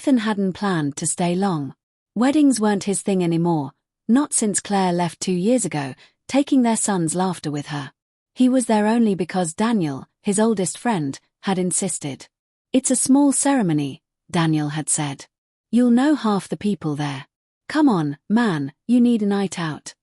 Ethan hadn't planned to stay long. Weddings weren't his thing anymore, not since Claire left 2 years ago, taking their son's laughter with her. He was there only because Daniel, his oldest friend, had insisted. "It's a small ceremony," Daniel had said. "You'll know half the people there. Come on, man, you need a night out."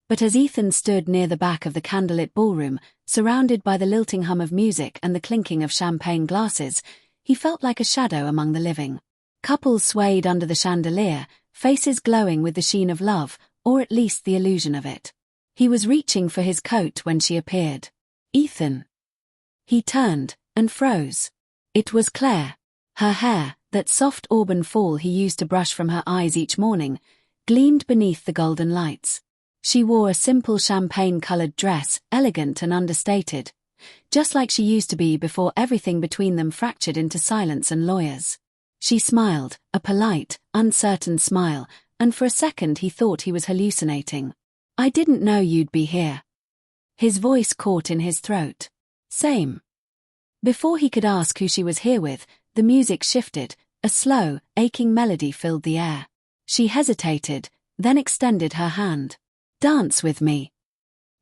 But as Ethan stood near the back of the candlelit ballroom, surrounded by the lilting hum of music and the clinking of champagne glasses, he felt like a shadow among the living. Couples swayed under the chandelier, faces glowing with the sheen of love, or at least the illusion of it. He was reaching for his coat when she appeared. "Ethan." He turned, and froze. It was Claire. Her hair, that soft auburn fall he used to brush from her eyes each morning, gleamed beneath the golden lights. She wore a simple champagne-colored dress, elegant and understated, just like she used to be before everything between them fractured into silence and lawyers. She smiled, a polite, uncertain smile, and for a second he thought he was hallucinating. "I didn't know you'd be here." His voice caught in his throat. "Same." Before he could ask who she was here with, the music shifted, a slow, aching melody filled the air. She hesitated, then extended her hand. "Dance with me."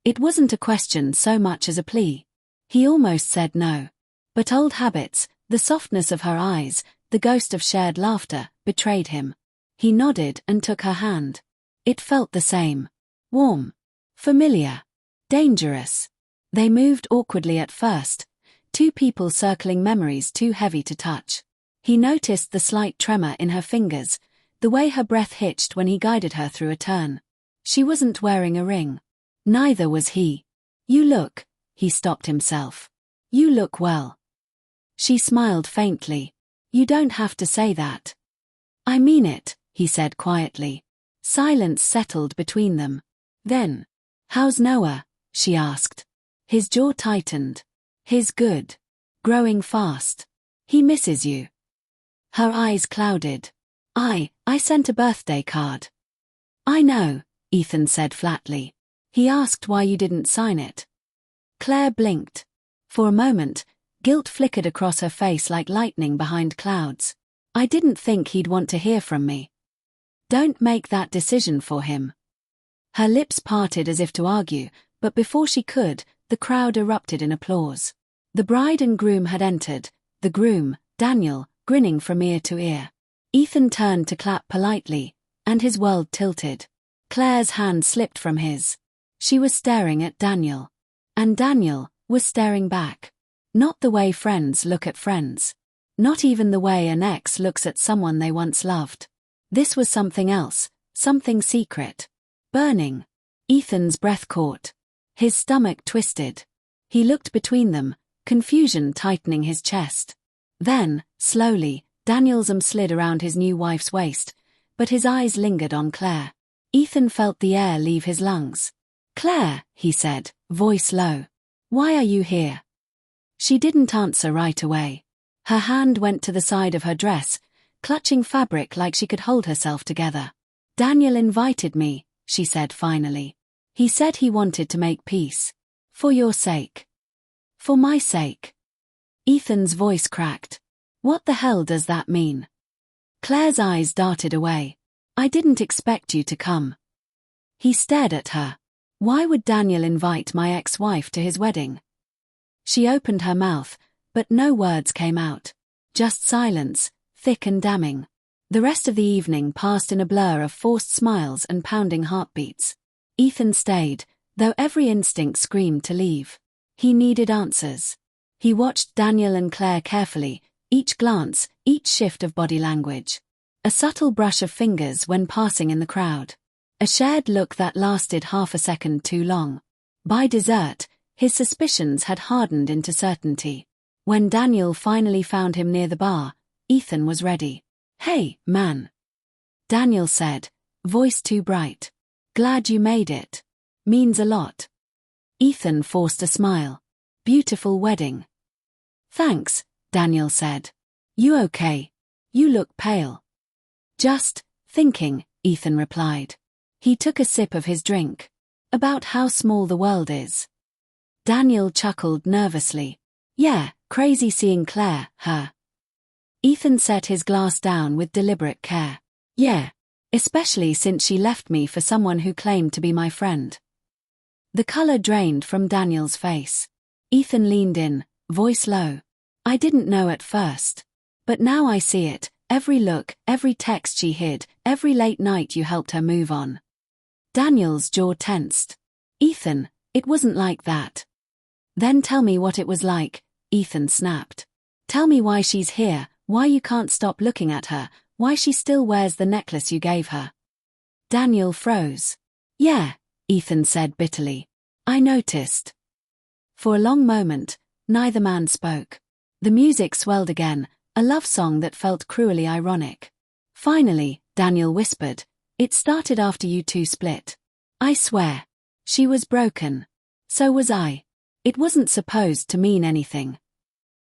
It wasn't a question so much as a plea. He almost said no. But old habits, the softness of her eyes, the ghost of shared laughter, betrayed him. He nodded and took her hand. It felt the same. Warm. Familiar. Dangerous. They moved awkwardly at first, two people circling memories too heavy to touch. He noticed the slight tremor in her fingers, the way her breath hitched when he guided her through a turn. She wasn't wearing a ring. Neither was he. "You look," he stopped himself. "You look well." She smiled faintly. "You don't have to say that." "I mean it," he said quietly. Silence settled between them. Then, "How's Noah?" she asked. His jaw tightened. "His good. Growing fast. He misses you." Her eyes clouded. I sent a birthday card." "I know," Ethan said flatly. "He asked why you didn't sign it." Claire blinked. For a moment, guilt flickered across her face like lightning behind clouds. "I didn't think he'd want to hear from me." "Don't make that decision for him." Her lips parted as if to argue, but before she could, the crowd erupted in applause. The bride and groom had entered, the groom, Daniel, grinning from ear to ear. Ethan turned to clap politely, and his world tilted. Claire's hand slipped from his. She was staring at Daniel. And Daniel was staring back. Not the way friends look at friends. Not even the way an ex looks at someone they once loved. This was something else, something secret. Burning. Ethan's breath caught. His stomach twisted. He looked between them, confusion tightening his chest. Then, slowly, Daniel's arm slid around his new wife's waist, but his eyes lingered on Claire. Ethan felt the air leave his lungs. "Claire," he said, voice low. "Why are you here?" She didn't answer right away. Her hand went to the side of her dress, clutching fabric like she could hold herself together. "Daniel invited me," she said finally. "He said he wanted to make peace. For your sake." "For my sake." Ethan's voice cracked. "What the hell does that mean?" Claire's eyes darted away. "I didn't expect you to come." He stared at her. "Why would Daniel invite my ex-wife to his wedding?" She opened her mouth, but no words came out. Just silence, thick and damning. The rest of the evening passed in a blur of forced smiles and pounding heartbeats. Ethan stayed, though every instinct screamed to leave. He needed answers. He watched Daniel and Claire carefully, each glance, each shift of body language. A subtle brush of fingers when passing in the crowd. A shared look that lasted half a second too long. By dessert, his suspicions had hardened into certainty. When Daniel finally found him near the bar, Ethan was ready. "Hey, man," Daniel said, voice too bright. "Glad you made it. Means a lot." Ethan forced a smile. "Beautiful wedding." "Thanks," Daniel said. "You okay? You look pale." "Just thinking," Ethan replied. He took a sip of his drink. "About how small the world is." Daniel chuckled nervously. "Yeah, crazy seeing Claire, her." Ethan set his glass down with deliberate care. Yeah. Especially since she left me for someone who claimed to be my friend. The color drained from Daniel's face. Ethan leaned in, voice low. I didn't know at first. But now I see it, every look, every text she hid, every late night you helped her move on. Daniel's jaw tensed. Ethan, it wasn't like that. Then tell me what it was like, Ethan snapped. Tell me why she's here, why you can't stop looking at her, why she still wears the necklace you gave her. Daniel froze. Yeah, Ethan said bitterly. I noticed. For a long moment, neither man spoke. The music swelled again, a love song that felt cruelly ironic. Finally, Daniel whispered, it started after you two split. I swear. She was broken. So was I. It wasn't supposed to mean anything.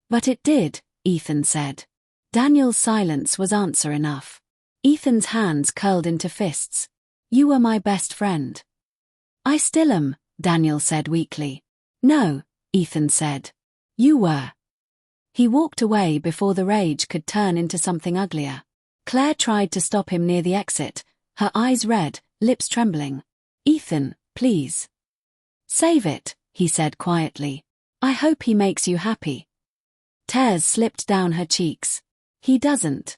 But it did, Ethan said. Daniel's silence was answer enough. Ethan's hands curled into fists. You were my best friend. I still am, Daniel said weakly. No, Ethan said. You were. He walked away before the rage could turn into something uglier. Claire tried to stop him near the exit, her eyes red, lips trembling. Ethan, please. Save it, he said quietly. I hope he makes you happy. Tears slipped down her cheeks. He doesn't.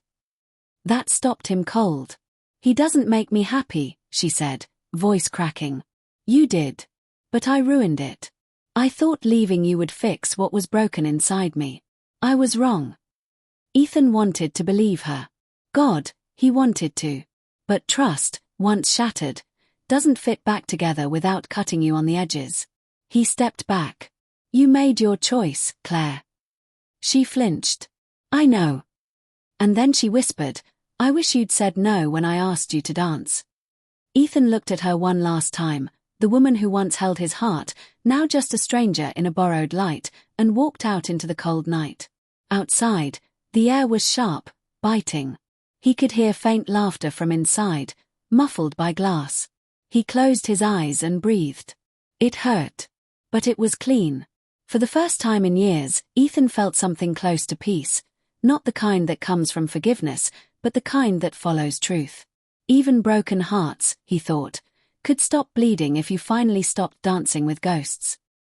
That stopped him cold. He doesn't make me happy, she said, voice cracking. You did. But I ruined it. I thought leaving you would fix what was broken inside me. I was wrong. Ethan wanted to believe her. God, he wanted to. But trust, once shattered, doesn't fit back together without cutting you on the edges. He stepped back. You made your choice, Claire. She flinched. I know. And then she whispered, I wish you'd said no when I asked you to dance. Ethan looked at her one last time, the woman who once held his heart, now just a stranger in a borrowed light, and walked out into the cold night. Outside, the air was sharp, biting. He could hear faint laughter from inside, muffled by glass. He closed his eyes and breathed. It hurt. But it was clean. For the first time in years, Ethan felt something close to peace. Not the kind that comes from forgiveness, but the kind that follows truth. Even broken hearts, he thought, could stop bleeding if you finally stopped dancing with ghosts.